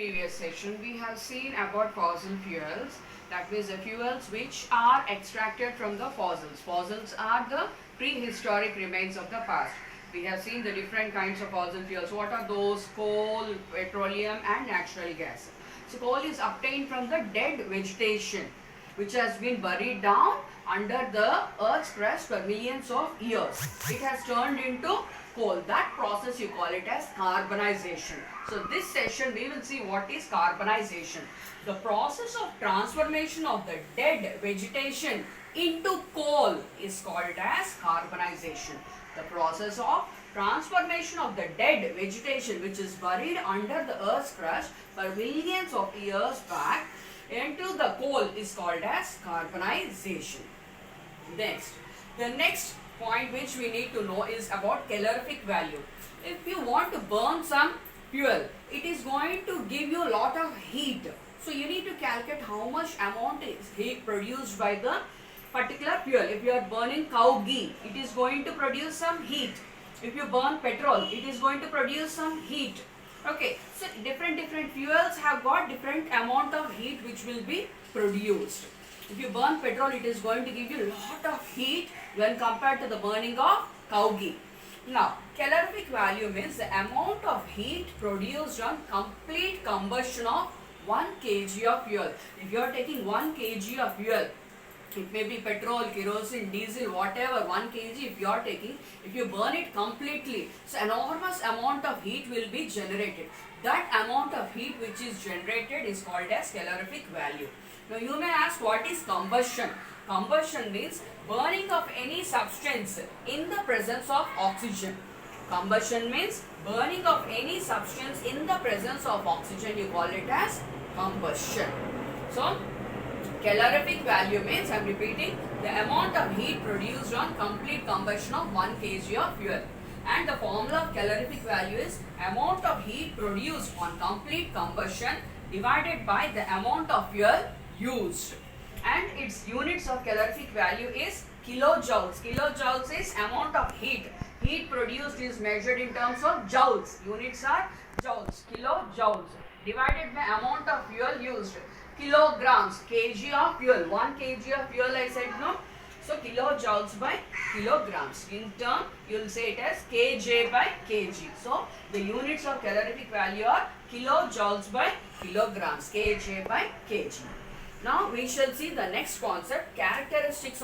previous session, we have seen about fossil fuels. That means the fuels which are extracted from the fossils. Fossils are the prehistoric remains of the past. We have seen the different kinds of fossil fuels. What are those? Coal, petroleum and natural gas. So coal is obtained from the dead vegetation which has been buried down under the earth's crust for millions of years. It has turned into coal. That process you call it as carbonization. So this session we will see what is carbonization. The process of transformation of the dead vegetation into coal is called as carbonization. The process of transformation of the dead vegetation which is buried under the earth's crust for millions of years back into the coal is called as carbonization. Next, the next point which we need to know is about calorific value. If you want to burn some fuel, it is going to give you a lot of heat. So you need to calculate how much amount is heat produced by the particular fuel. If you are burning cow ghee, it is going to produce some heat. If you burn petrol, it is going to produce some heat. Okay, so different fuels have got different amount of heat which will be produced. If you burn petrol, it is going to give you a lot of heat when compared to the burning of cow ghee. Now, calorific value means the amount of heat produced on complete combustion of 1 kg of fuel. If you are taking 1 kg of fuel, it may be petrol, kerosene, diesel, whatever, 1 kg if you are taking, if you burn it completely, so enormous amount of heat will be generated. That amount of heat which is generated is called as calorific value. Now you may ask, what is combustion? Combustion means burning of any substance in the presence of oxygen. Combustion means burning of any substance in the presence of oxygen. You call it as combustion. So calorific value means, I am repeating, the amount of heat produced on complete combustion of 1 kg of fuel. And the formula of calorific value is amount of heat produced on complete combustion divided by the amount of fuel used. And its units of calorific value is kilojoules. Kilojoules is amount of heat. Heat produced is measured in terms of joules. Units are joules. Kilojoules divided by amount of fuel used. Kilograms, kg of fuel. 1 kg of fuel I said, no? So kilojoules by kilograms. In turn, you will say it as kj by kg. So the units of calorific value are kilojoules by kilograms, kj by kg. Now we shall see the next concept, characteristics of